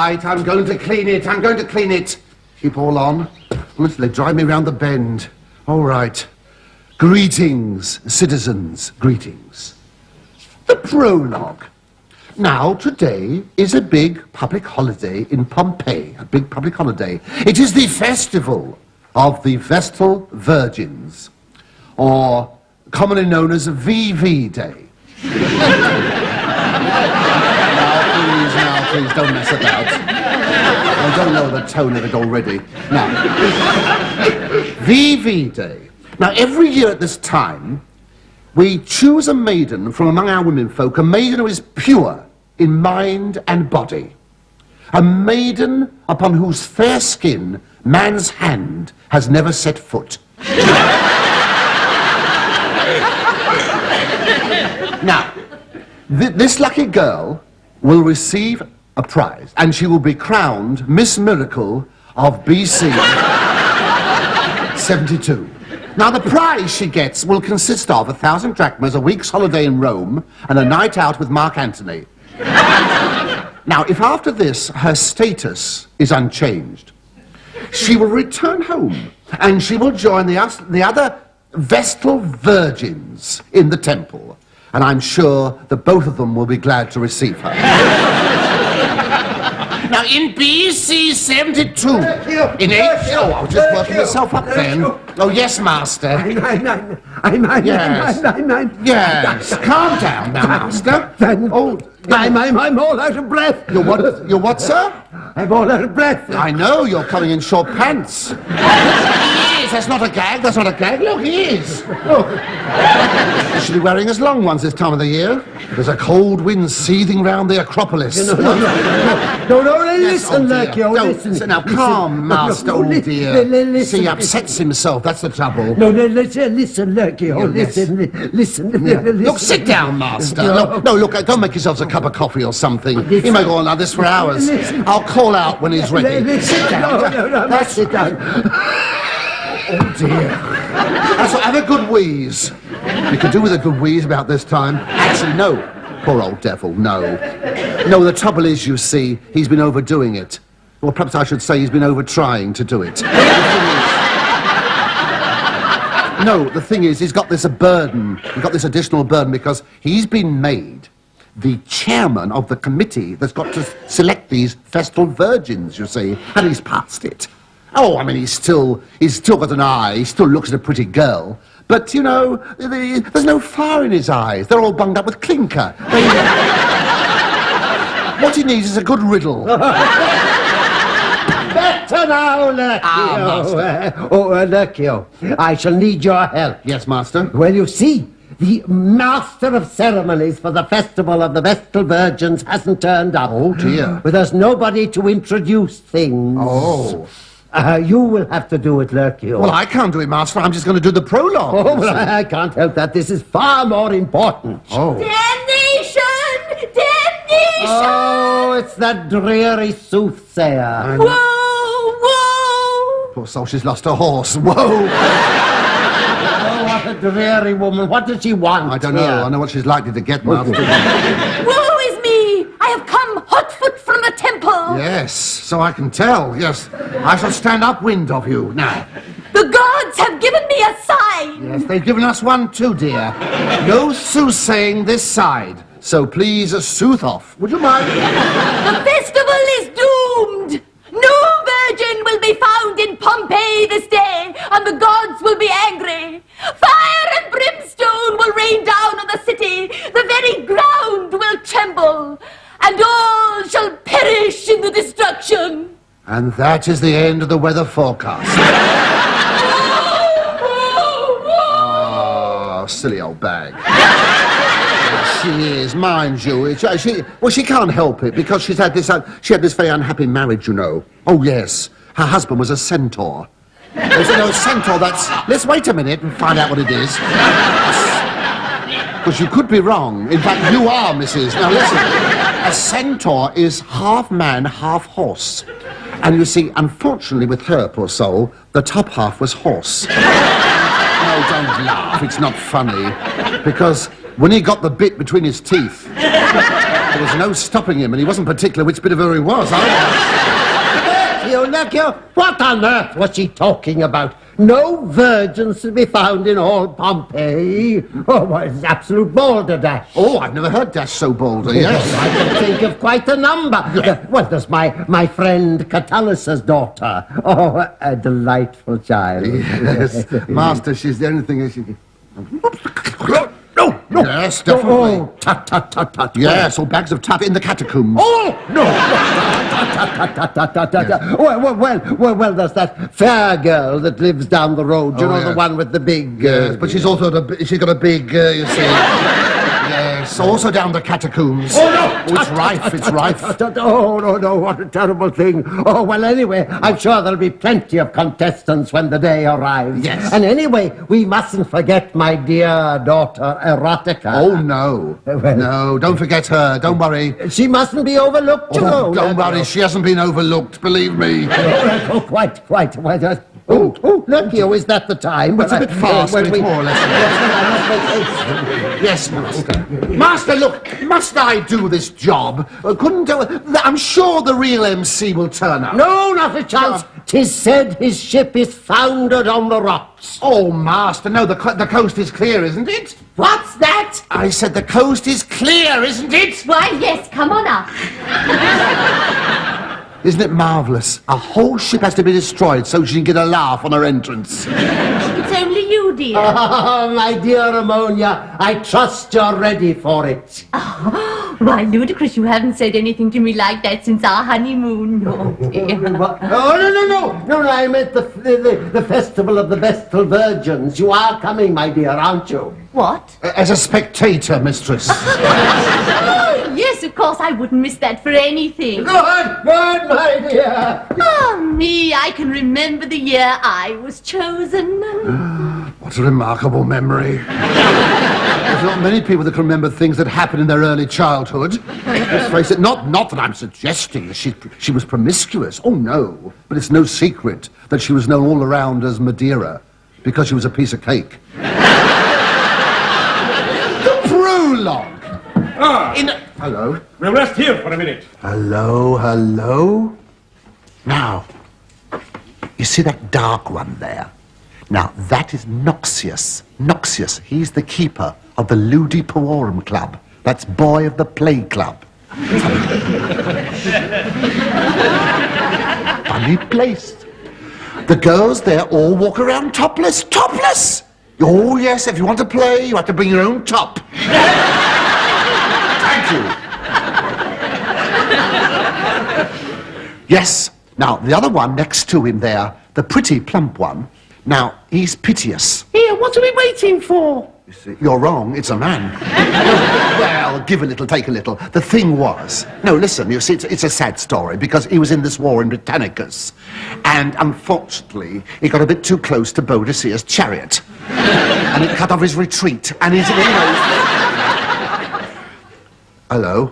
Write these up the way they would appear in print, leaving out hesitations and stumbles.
right, I'm going to clean it. I'm going to clean it. Keep all on. Honestly, drive me round the bend. All right. Greetings, citizens. Greetings. The prologue. Now, today is a big public holiday in Pompeii. A big public holiday. It is the festival of the Vestal Virgins, or commonly known as VV Day. Now, please, don't mess about. I don't know the tone of it already. Now, VV Day. Now, every year at this time, we choose a maiden from among our womenfolk, a maiden who is pure in mind and body. A maiden upon whose fair skin man's hand has never set foot. Now, this lucky girl will receive a prize, and she will be crowned Miss Miracle of BC 72. Now, the prize she gets will consist of 1,000 drachmas, a week's holiday in Rome, and a night out with Mark Antony. Now, if after this her status is unchanged, she will return home, and she will join the other Vestal Virgins in the temple. And I'm sure that both of them will be glad to receive her. Now, in BC 72, in H... Oh, I was just working myself up then. Oh, yes, Master. Yes, calm down now, Master. Oh, I'm all out of breath. You're what, sir? I'm all out of breath. I know, you're coming in short pants. He is, that's not a gag, Look, he is. Look. You should be wearing his long ones this time of the year. There's a cold wind seething round the Acropolis. No, listen, Lurkio, listen. Now, calm, Master, oh dear. See, he upsets himself, that's the trouble. No, listen, Lurkio, listen. Look, sit down, Master. No, look, go make yourselves a cup of coffee or something. He may go on like this for hours. I'll call out when he's ready. Sit down. No, sit down. Oh, dear. That's what, have a good wheeze. You could do with a good wheeze about this time. Actually, no. Poor old devil, no. No, the trouble is, you see, he's been overdoing it. Or perhaps I should say he's been over-trying to do it. The thing is, he's got this burden. He's got this additional burden because he's been made the chairman of the committee that's got to select these Vestal Virgins, you see, and he's passed it. Oh, I mean, he's still got an eye, he still looks at a pretty girl, but, you know, there's no fire in his eyes. They're all bunged up with clinker. What he needs is a good riddle. Better now, Lurkio. Lurkio, I shall need your help. Yes, Master. Well, you see, the master of ceremonies for the festival of the Vestal Virgins hasn't turned up. Oh, dear. But there's nobody to introduce things. Oh. You will have to do it, Lurkio. Well, I can't do it, Master. I'm just going to do the prologue. Oh, well, I can't help that. This is far more important. Oh. Damnation! Oh, it's that dreary soothsayer. Whoa! Poor soul, she's lost her horse. Whoa! Oh, what a dreary woman. What does she want? I don't know. I know what she's likely to get, Master. Woe is me! I have come hot foot from the temple. Yes, so I can tell. Yes, I shall stand upwind of you now. The gods have given me a sign. Yes, they've given us one too, dear. No soothsaying this side. So please sooth off. Would you mind? The festival is doomed. No virgin will be found in Pompeii this day, and the gods will be angry. Fire and brimstone will rain down on the city. The very ground will tremble, and all shall perish in the destruction. And that is the end of the weather forecast. Oh, silly old bag. She is, mind you. She can't help it because she had this very unhappy marriage, you know. Oh, yes. Her husband was a centaur. A centaur, let's wait a minute and find out what it is. Because you could be wrong. In fact, you are, Mrs. Now, listen. A centaur is half man, half horse. And you see, unfortunately with her, poor soul, the top half was horse. No, don't laugh. It's not funny. Because when he got the bit between his teeth... There was no stopping him, and he wasn't particular which bit of her he was. Look you, what on earth was she talking about? No virgins to be found in all Pompeii. Oh, well, it's absolute balderdash. Oh, I've never heard Dash so bolder, yes. I can think of quite a number. Well, there's my friend Catullus's daughter. Oh, a delightful child. Yes, Master, she's the only thing she... No. Yes, definitely. Oh, tut. Yes, or bags of tut in the catacombs. Oh, no. Well, there's that fair girl that lives down the road. You know, yes. the one with the big... Yes, but she's also she's got a big, you see... Yes, also down the catacombs. Oh, no! Oh, it's rife, it's rife. Oh, no, what a terrible thing. Oh, well, anyway, I'm sure there'll be plenty of contestants when the day arrives. Yes. And anyway, we mustn't forget my dear daughter, Erotica. Oh, no. Well- No, don't forget her. Don't worry. She mustn't be overlooked, you know. Don't worry, she hasn't been overlooked, believe me. Oh, quite. Oh, look, you, is that the time? It's a bit fast, but it's more or less. Yes, Master. Master, look, must I do this job? I'm sure the real MC will turn up. No, not a chance. 'Tis said his ship is foundered on the rocks. Oh, Master, no, the coast is clear, isn't it? What's that? I said the coast is clear, isn't it? Why, yes, come on up. Isn't it marvellous? A whole ship has to be destroyed so she can get a laugh on her entrance. It's only you, dear. Oh, my dear Ammonia, I trust you're ready for it. Why, Ludicrous, you haven't said anything to me like that since our honeymoon. Oh, dear. No, I meant the festival of the Vestal Virgins. You are coming, my dear, aren't you? What? As a spectator, mistress. Oh, yes, of course, I wouldn't miss that for anything. Good, my dear. Oh, me, I can remember the year I was chosen. What a remarkable memory. There's not many people that can remember things that happened in their early childhood. Let's face it, not that I'm suggesting that she was promiscuous. Oh, no. But it's no secret that she was known all around as Madeira because she was a piece of cake. The prologue. Hello. We'll rest here for a minute. Hello. Now, you see that dark one there? Now, that is Noxious. Noxious, he's the keeper of the Ludi Poorum Club. That's Boy of the Play Club. Funny place. The girls there all walk around topless. Topless! Oh, yes, if you want to play, you have to bring your own top. Thank you. Yes. Now, the other one next to him there, the pretty plump one, now, he's piteous. Here, what are we waiting for? You see, you're wrong, it's a man. Well, give a little, take a little. The thing was... No, listen, you see, it's a sad story, because he was in this war in Britannicus, and unfortunately, he got a bit too close to Boadicea's chariot, and it cut off his retreat, and he's... Hello?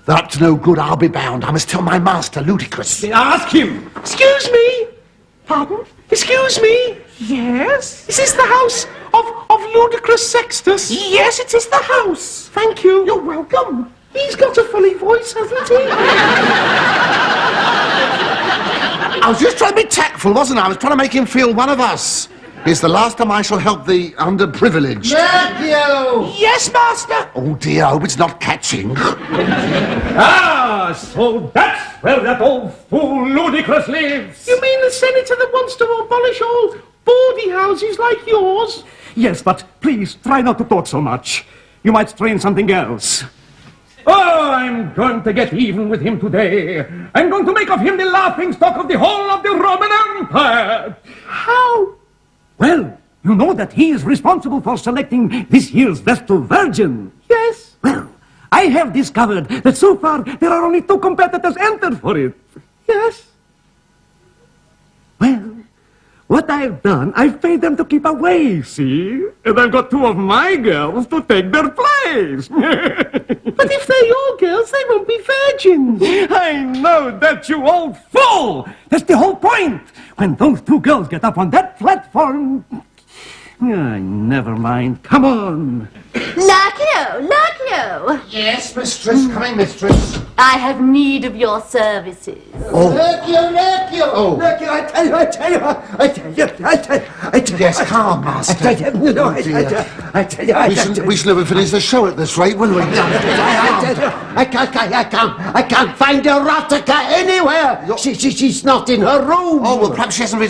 That's no good, I'll be bound. I must tell my master, Ludicrous. Ask him. Excuse me? Pardon? Excuse me? Yes? Is this the house of Ludicrous Sextus? Yes, it is the house. Thank you. You're welcome. He's got a funny voice, hasn't he? I was just trying to be tactful, wasn't I? I was trying to make him feel one of us. It's the last time I shall help the underprivileged. Matthew! Yes, master. Oh dear, I hope it's not catching. Ah, so that's where that old fool Ludicrous lives. You mean the senator that wants to abolish all bawdy houses like yours? Yes, but please try not to talk so much. You might strain something else. Oh, I'm going to get even with him today. I'm going to make of him the laughingstock of the whole of the Roman Empire. How? Well, you know that he is responsible for selecting this year's Vestal Virgin. Yes. Well, I have discovered that so far there are only 2 competitors entered for it. Yes. Well, what I've done, I've paid them to keep away, see? And I've got 2 of my girls to take their place. But if they're your girls, they won't be virgins. I know that, you old fool! That's the whole point! When those 2 girls get up on that platform... Never mind. Come on. Lucky-o, Lurkio, Yes, mistress. Coming, mistress. I have need of your services. Lurkio! Oh. Lurkio, I tell you. Yes, calm, master. I tell you. We shall never finish the show at this rate, will we? I can't find erotica anywhere. She's not in her room. Oh, well, perhaps she hasn't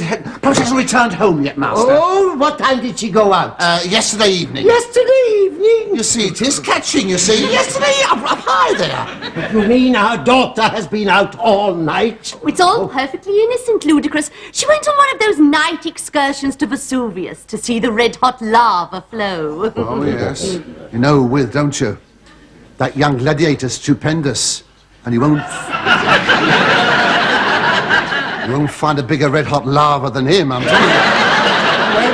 returned home yet, master. Oh, what time did she go out? Yesterday evening. Yesterday evening. You see, it is catching, you see. Yesterday, up high there. You mean our daughter has been out all night? It's all perfectly innocent, Ludicrous. She went on one of those night excursions to Vesuvius to see the red-hot lava flow. Oh, yes. You know who with, don't you? That young gladiator's stupendous. And you won't... you won't find a bigger red-hot lava than him, I'm telling you.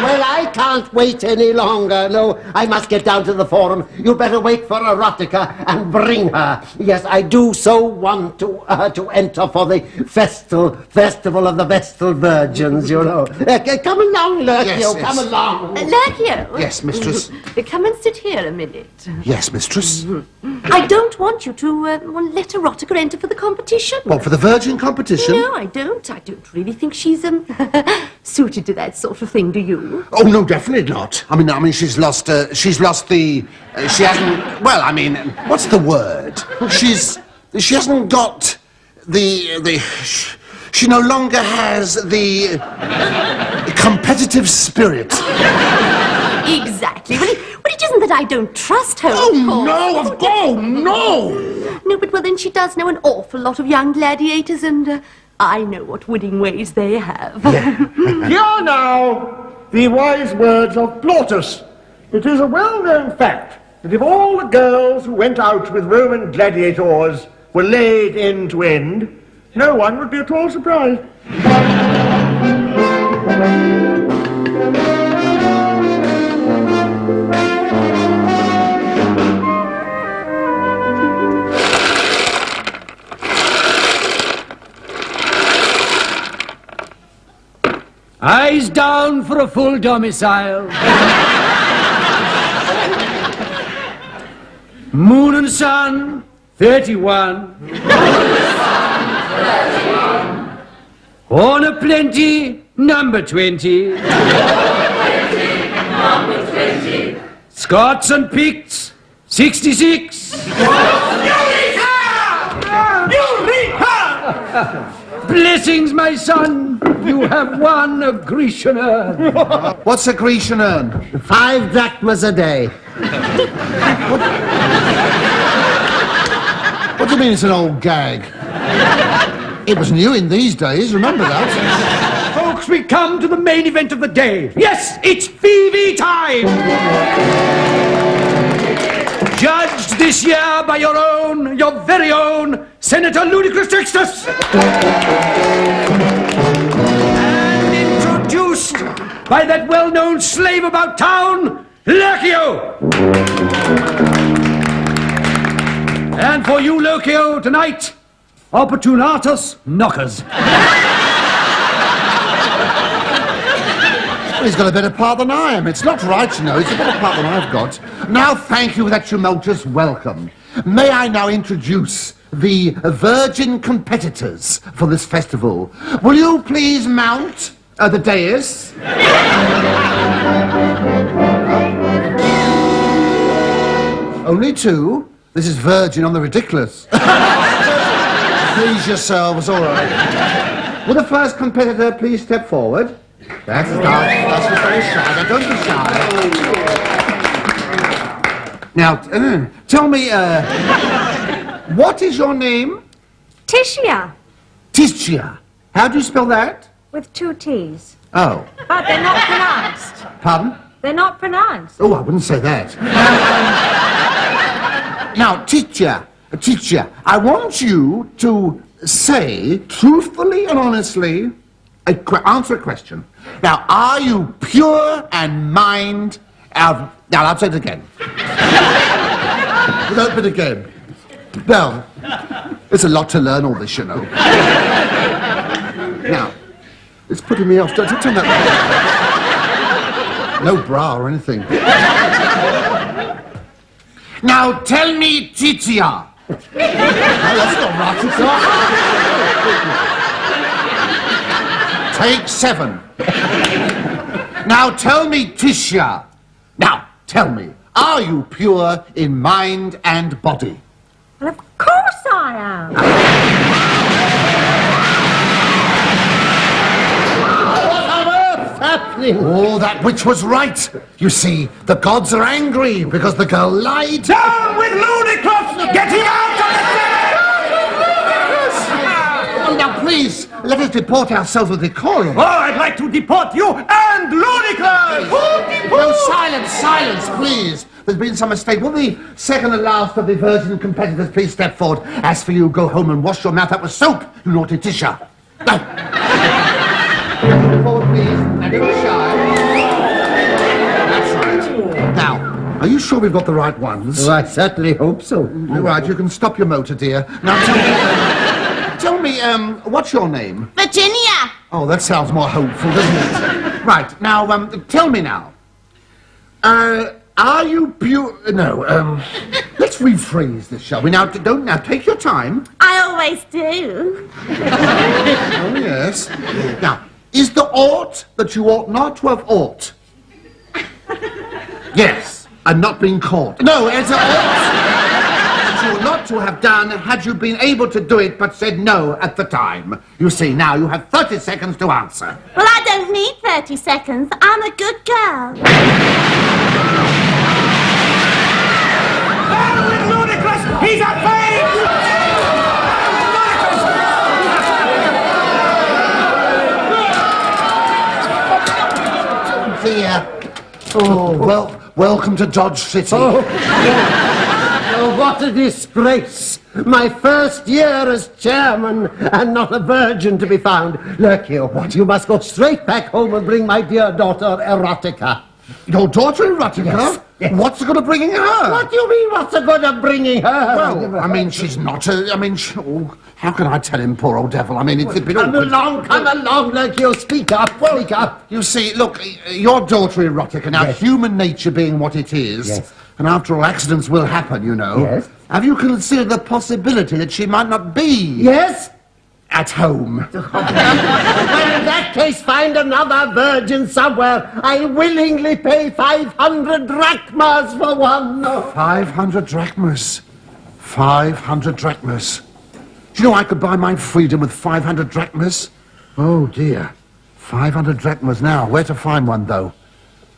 Well, I can't wait any longer. No, I must get down to the forum. You better wait for erotica and bring her. Yes, I do so want to enter for the festival of the Vestal Virgins, you know. Come along, Lurkio, Yes, come yes. along. Lurkio? Yes, mistress. Come and sit here a minute. Yes, mistress. I don't want you to let erotica enter for the competition. What, for the virgin competition? No, I don't. I don't really think she's suited to that sort of thing, do you? Oh, no, definitely not. I mean, she hasn't, well, I mean, what's the word? She hasn't got she no longer has the competitive spirit. Exactly. Well, it isn't that I don't trust her, Oh, of course. no, of course, no! No, but well, then she does know an awful lot of young gladiators, and I know what winning ways they have. Hear now the wise words of Plautus. It is a well-known fact that if all the girls who went out with Roman gladiators were laid end to end, no one would be at all surprised. Eyes down for a full domicile. Moon and sun, 31. Horn aplenty, number 20. Scots and Picts, 66. Blessings, my son. You have won a Grecian urn. What's a Grecian urn? 5 drachmas a day. What do you mean it's an old gag? It was new in these days, remember that? Folks, we come to the main event of the day. Yes, it's VV time! Judged this year by your very own, Senator Ludicrous Textus. And introduced by that well-known slave about town, Lurkio. And for you, Lurkio, tonight, Opportunatus Knockers. Well, he's got a better part than I am. It's not right, you know. It's a better part than I've got. Now, thank you for that tumultuous welcome. May I now introduce the virgin competitors for this festival. Will you please mount the dais? Only 2. This is virgin on the ridiculous. Please yourselves, all right. Will the first competitor please step forward? That's very shy. Now, don't be shy. Now, tell me, what is your name? Titia, Titia. How do you spell that? with 2 T's. Oh, But they're not pronounced. pardon? They're not pronounced. Oh, I wouldn't say that. Now, Titia, I want you to say, truthfully and honestly, answer a question. Now, are you pure and mind out... Now, I'll say it again. Without it again. Now, it's a lot to learn all this, you know. Now, it's putting me off. Don't turn that way. No bra or anything. Now tell me, Titia. No, that's not right. Take 7. Now tell me, Tisha. Now tell me, are you pure in mind and body? Well, of course I am. Happening. Oh, that witch was right. You see, the gods are angry because the girl lied. Down with Ludicrous! Get him out of Oh, now, please, let us deport ourselves with decorum. Oh, I'd like to deport you and Ludicrous! No, silence, please. There's been some mistake. Will the second and last of the virgin competitors please step forward? As for you, go home and wash your mouth out with soap, you naughty Tisha. Go. Forward, please, and don't shy. That's right. Now, are you sure we've got the right ones? Oh, I certainly hope so. Right, you can stop your motor, dear. Now, tell me, what's your name? Virginia. Oh, that sounds more hopeful, doesn't it? Right, now, tell me now. Are you No, let's rephrase this, shall we? Now, take your time. I always do. Oh, yes. Now, is the ought that you ought not to have ought? Yes, and not being caught. No, it's a ought that you ought not to have done had you been able to do it but said no at the time. You see, now you have 30 seconds to answer. Well, I don't need 30 seconds. I'm a good girl. Down with Ludicrous! He's a fake! Dear. Oh, well, welcome to Dodge City. Oh, what a disgrace. My first year as chairman, and not a virgin to be found. Look here, you must go straight back home and bring my dear daughter, Erotica. Your daughter Erotica? Yes, yes. What's the good of bringing her? What do you mean, what's the good of bringing her? Well, I mean, she's not how can I tell him, poor old devil? I mean, it's a bit awkward. Come along, look, you speak up, speak up. You see, look, your daughter Erotica, now, Yes. human nature being what it is, Yes. and after all, accidents will happen, you know. Yes. Have you considered the possibility that she might not be Yes? at home? Well, in that case, find another virgin somewhere. I willingly pay 500 drachmas for one. 500 drachmas. 500 drachmas. Do you know I could buy my freedom with 500 drachmas? Oh, dear. 500 drachmas now. Where to find one, though?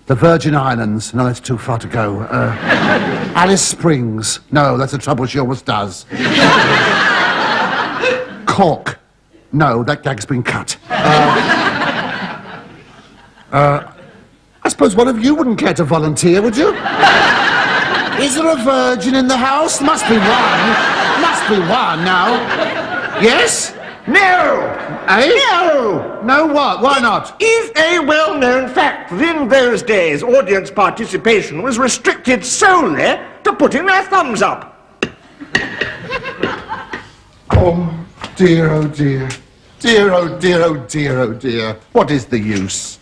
The Virgin Islands. No, that's too far to go. Alice Springs. No, that's the trouble she always does. Cork. No, that gag's been cut. I suppose one of you wouldn't care to volunteer, would you? Is there a virgin in the house? Must be one. Must be one now. Yes? No! Eh? No! No what? Why not? Is a well-known fact that in those days audience participation was restricted solely to putting their thumbs up. Oh, dear, oh, dear. Dear, oh, dear, oh, dear, oh, dear. What is the use?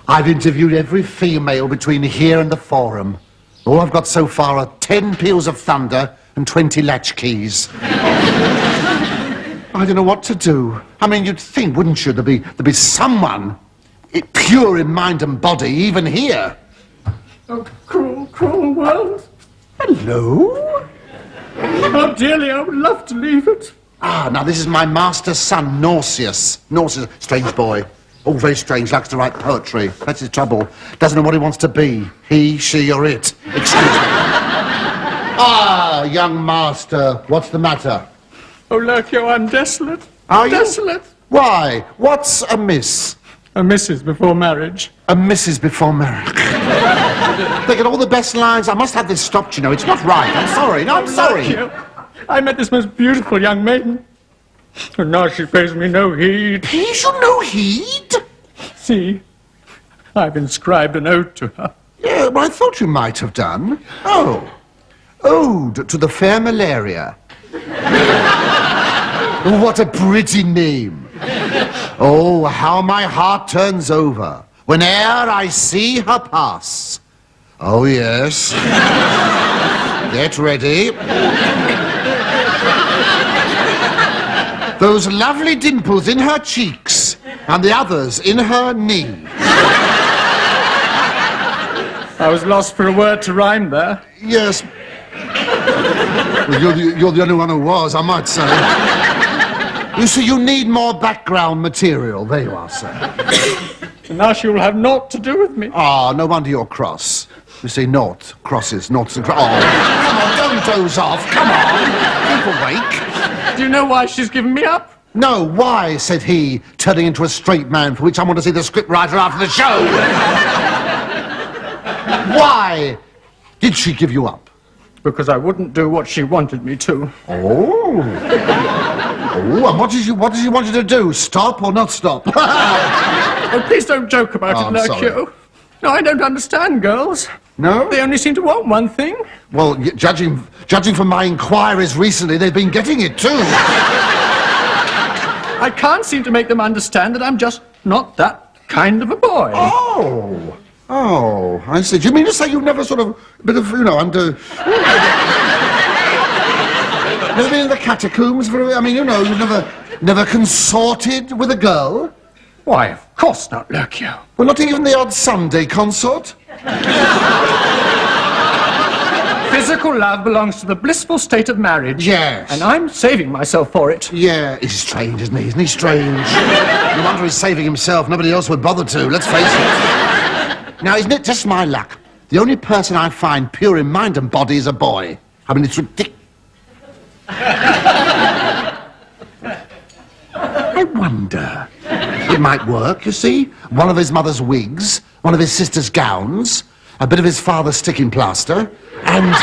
I've interviewed every female between here and the Forum. All I've got so far are 10 peals of thunder and 20 latchkeys. I don't know what to do. I mean, you'd think, wouldn't you, there'd be someone pure in mind and body, even here. Oh, cruel, cruel world. Hello? Oh, dearly, I would love to leave it. Ah, now this is my master's son, Nauseous. Nauseous, strange boy. All very strange, likes to write poetry. That's his trouble. Doesn't know what he wants to be. He, she, or it. Excuse me. Ah, young master, what's the matter? Oh, Lurkio, I'm desolate. Are you? Desolate. Why? What's amiss? A missus before marriage. A missus before marriage. They get all the best lines. I must have this stopped, you know. It's not right. I'm sorry. No, I'm sorry. Lurkio, I met this most beautiful young maiden. And now she pays me no heed. Pays you no heed? See, I've inscribed an ode to her. Yeah, well, I thought you might have done. Oh. Ode to the fair malaria. What a pretty name. Oh, how my heart turns over whene'er I see her pass. Oh, yes. Get ready. Those lovely dimples in her cheeks and the others in her knee. I was lost for a word to rhyme there. Yes. Well, you're the only one who was, I might say. You see, you need more background material. There you are, sir. And now she will have naught to do with me. Ah, no wonder you're cross. You see, naught, crosses, noughts and crosses. Oh, come on, don't doze off. Come on, keep awake. Do you know why she's given me up? No, why, said he, turning into a straight man, for which I want to see the scriptwriter after the show. Why did she give you up? Because I wouldn't do what she wanted me to. Oh, and what does she want you to do? Stop or not stop? Oh, please don't joke about it, Lurkio. No, I don't understand girls. No? They only seem to want one thing. Well, judging from my inquiries recently, they've been getting it too. I can't seem to make them understand that I'm just not that kind of a boy. Oh, I see. Do you mean to say you've never sort of, never been in the catacombs? You've never consorted with a girl? Why, of course not, Lurkio. Well, not even the odd Sunday consort? Physical love belongs to the blissful state of marriage. Yes. And I'm saving myself for it. Yeah, he's strange, isn't he? Isn't he strange? No wonder he's saving himself. Nobody else would bother to, let's face it. Now, isn't it just my luck? The only person I find pure in mind and body is a boy. It's ridiculous. I wonder. It might work, you see. One of his mother's wigs, one of his sister's gowns, a bit of his father's sticking plaster, and...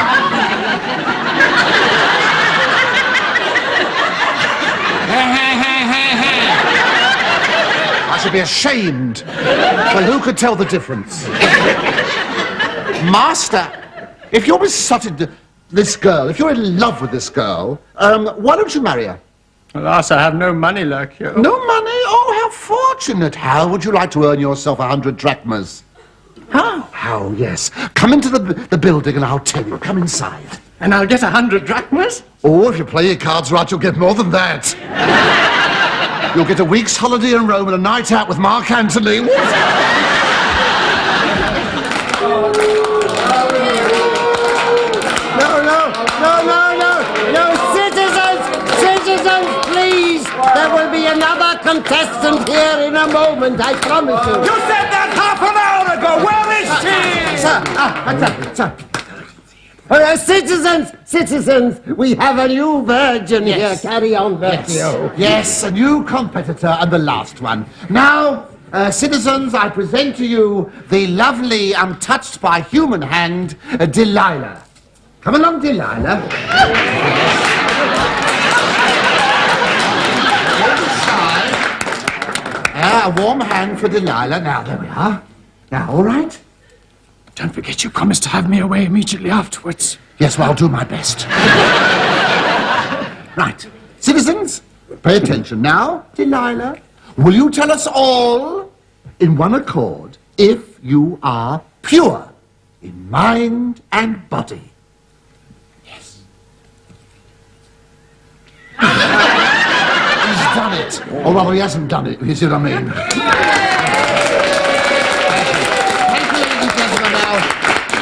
I should be ashamed. Well, who could tell the difference? Master, if you're besotted this girl, if you're in love with this girl, why don't you marry her? Alas, I have no money, Lurkio. No money? Oh, how fortunate. How would you like to earn yourself 100 drachmas? How, yes. Come into the building and I'll tell you. Come inside. And I'll get 100 drachmas? Oh, if you play your cards right, you'll get more than that. You'll get a week's holiday in Rome and a night out with Mark Antony. No, citizens, please. There will be another contestant here in a moment, I promise you. You said that half an hour ago. Where is she? Sir. Citizens, we have a new virgin here. Carry on, Bertio. Yes, a new competitor and the last one. Now, citizens, I present to you the lovely, untouched by human hand, Delilah. Come along, Delilah. A warm hand for Delilah. Now, there we are. Now, all right? Don't forget you promised to have me away immediately afterwards. Yes, well, I'll do my best. Right. Citizens, pay attention. Now, Delilah, will you tell us all, in one accord, if you are pure in mind and body? Yes. He's done it. Or rather, he hasn't done it, you see what I mean?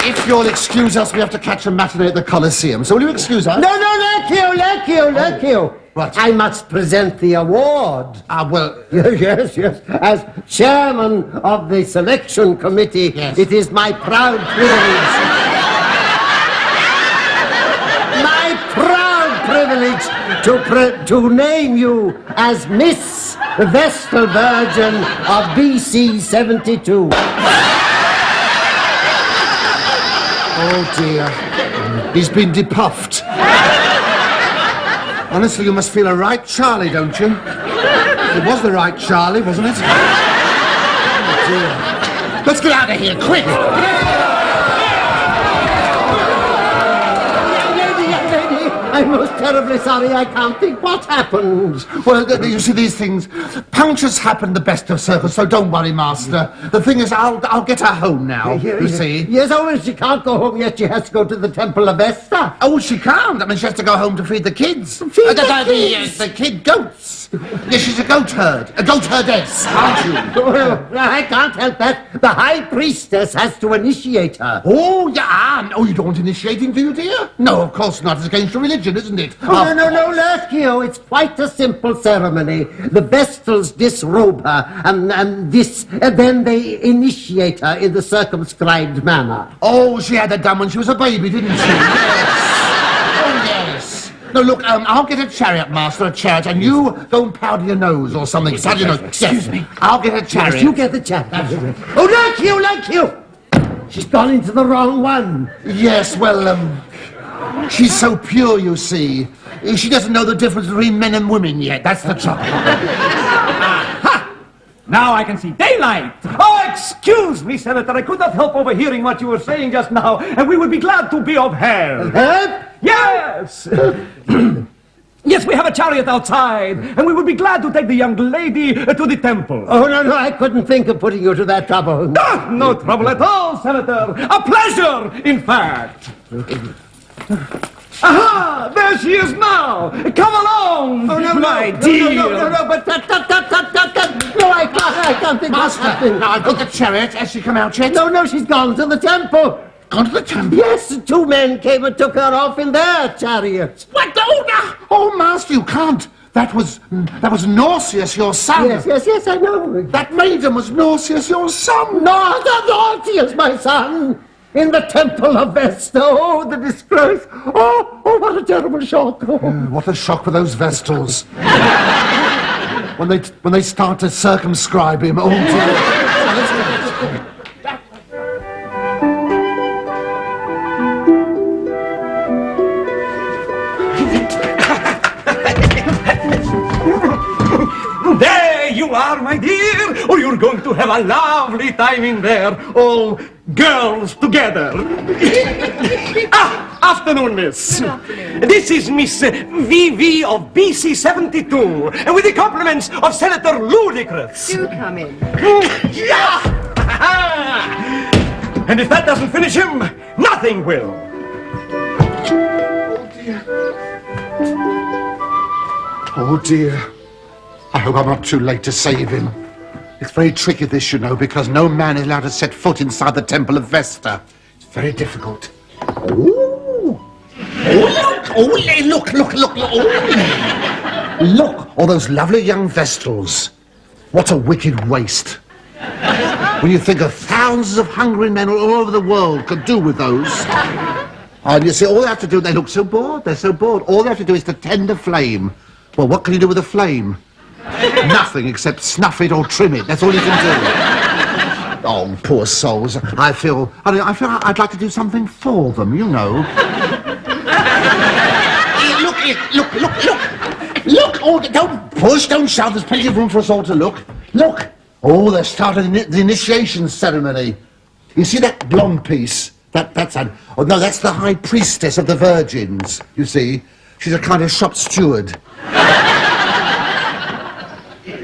If you'll excuse us, we have to catch a matinee at the Colosseum. So will you excuse us? No, Lurkio. What? I must present the award. Well... Yes. As chairman of the selection committee, yes. It is my proud privilege to name you as Miss Vestal Virgin of BC 72. Oh, dear. He's been depuffed. Honestly, you must feel a right Charlie, don't you? It was the right Charlie, wasn't it? Oh, dear. Let's get out of here, quick! Young lady, I must terribly sorry. I can't think what happened. Well, you see, these things, punctures happen the best of circles, so don't worry, Master. The thing is, I'll get her home now, you see. Yes, oh, she can't go home yet. She has to go to the Temple of Vestal. Oh, she can't. I mean, she has to go home to feed the kids. Feed the kids? The kid goats. Yes, she's a goat herd. A goat herdess, aren't you? Well, I can't help that. The High Priestess has to initiate her. Oh, yeah. Oh, you don't want initiating, do you, dear? No, of course not. It's against your religion, isn't it? Oh, no, Lurkio. It's quite a simple ceremony. The Vestals disrobe her, and then they initiate her in the circumscribed manner. Oh, she had that done when she was a baby, didn't she? Yes. Oh, yes. No, look, I'll get a chariot, Master, a chariot, and you go and powder your nose or something. Powder your nose. Excuse me. I'll get a chariot. Yes, you get the chariot. Oh, Lurkio! She's gone into the wrong one. Yes, well, she's so pure, you see. She doesn't know the difference between men and women yet. That's the trouble. Now I can see daylight. Oh, excuse me, Senator. I could not help overhearing what you were saying just now, and we would be glad to be of help. Help? Yes! Yes, we have a chariot outside, and we would be glad to take the young lady to the temple. Oh, no, I couldn't think of putting you to that trouble. Ah, no trouble at all, Senator. A pleasure, in fact. Aha! There she is now! Come along! Oh, no, my dear! No, but no, I can't think what's happening. Now, I've got the chariot. Has she come out yet? No, she's gone to the temple. Gone to the temple? Yes, 2 men came and took her off in their chariots. What? Oh, no! Oh, Master, you can't. That was Nauseous, your son. Yes, I know. That maiden was Nauseous, your son. No, Nauseous, my son. In the Temple of Vestal. Oh, the disgrace. Oh, what a terrible shock. Oh. What a shock for those Vestals. when they start to circumscribe him. Oh, dear. There you are, my dear. Oh, you're going to have a lovely time in there. All girls together. Afternoon, miss. Good afternoon. This is Miss VV of BC 72, and with the compliments of Senator Ludicrous. Do come in. Yeah! And if that doesn't finish him, nothing will. Oh, dear. I hope I'm not too late to save him. It's very tricky, this, you know, because no man is allowed to set foot inside the Temple of Vesta. It's very difficult. Oh, look! Oh, look! Oh. Look, all those lovely young Vestals. What a wicked waste. When you think of thousands of hungry men all over the world could do with those. And you see, all they have to do, they look so bored, they're so bored. All they have to do is to tend a flame. Well, what can you do with a flame? Nothing except snuff it or trim it. That's all you can do. Oh, poor souls. I feel I'd like to do something for them, you know. Look! Oh, don't push, don't shout. There's plenty of room for us all to look. Look! Oh, they're starting the initiation ceremony. You see that blonde piece? That's the High Priestess of the Virgins, you see. She's a kind of shop steward.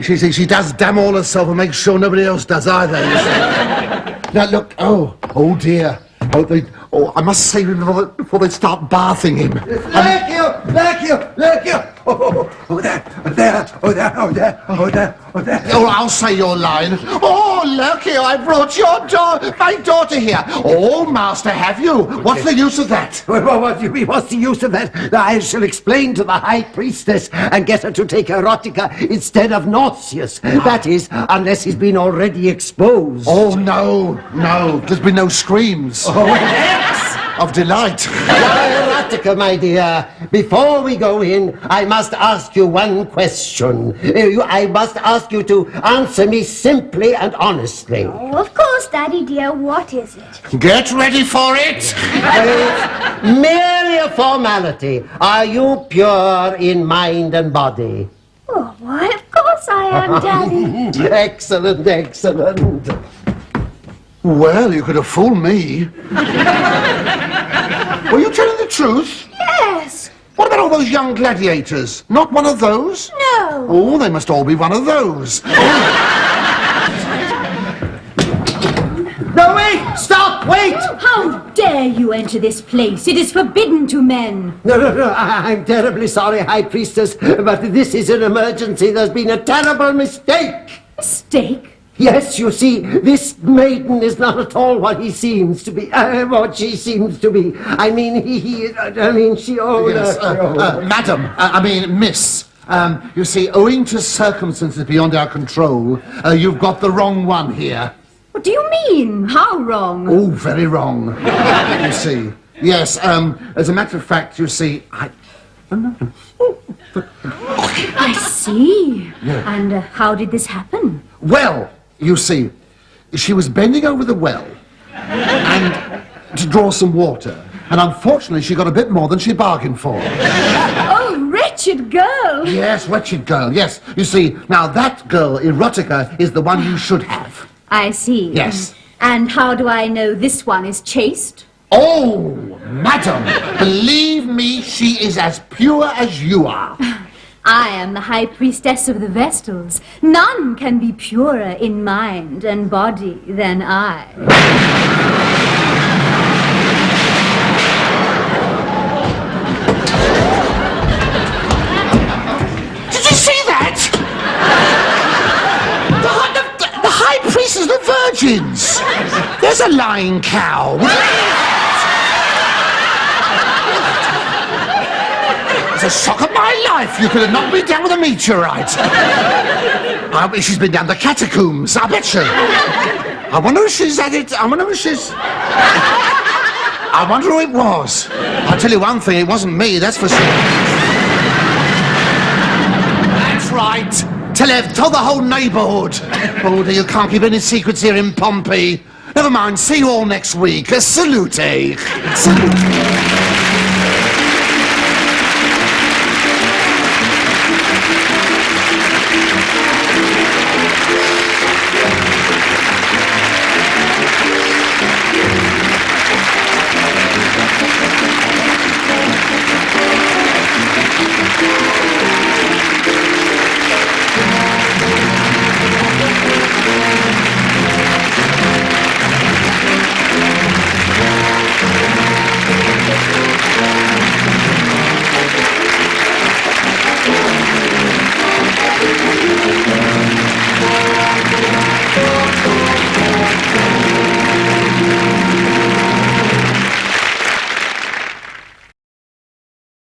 She does damn all herself and makes sure nobody else does either. You see. Now look, oh dear. I must save him before they start bathing him. Thank you. Oh, there. Oh, I'll say your line. Oh, Lurkio, I brought my daughter here. Oh, Master, have you? What's the use of that? Well, what do you mean, what's the use of that? I shall explain to the High Priestess and get her to take erotica instead of Nauseous. That is, unless he's been already exposed. Oh, no. There's been no screams. Oh, yes! Of delight. Erotica, my dear. Before we go in, I must ask you one question. I must ask you to answer me simply and honestly. Oh, of course, Daddy dear. What is it? Get ready for it. It's merely a formality. Are you pure in mind and body? Oh, why, of course I am, Daddy. Excellent. Well, you could have fooled me. Were you telling the truth? Yes. What about know those young gladiators? Not one of those? No. Oh, they must all be one of those. No, wait! Stop! Wait! How dare you enter this place? It is forbidden to men. No, I'm terribly sorry, High Priestess, but this is an emergency. There's been a terrible mistake. Mistake? Yes, you see, this maiden is not at all what he seems to be. What she seems to be. I mean, she... Oh, Yes, madam, miss. You see, owing to circumstances beyond our control, you've got the wrong one here. What do you mean? How wrong? Oh, very wrong. You see. Yes, as a matter of fact, you see, I see. Yeah. And how did this happen? Well, you see, she was bending over the well and to draw some water, and unfortunately she got a bit more than she bargained for. Oh, wretched girl! Yes, wretched girl, yes. You see, now that girl, Erotica, is the one you should have. I see. Yes. And how do I know this one is chaste? Oh, madam, believe me, she is as pure as you are. I am the High Priestess of the Vestals. None can be purer in mind and body than I. Did you see that? The High Priest of the Virgins. There's a lying cow. It's a shock of my life. You could have knocked me down with a meteorite. She's been down the catacombs, I bet you. I wonder if she's had it. I wonder who it was. I'll tell you one thing, it wasn't me, that's for sure. That's right. Tell the whole neighbourhood. Oh, dear, you can't keep any secrets here in Pompeii. Never mind, see you all next week. Salute. Salute.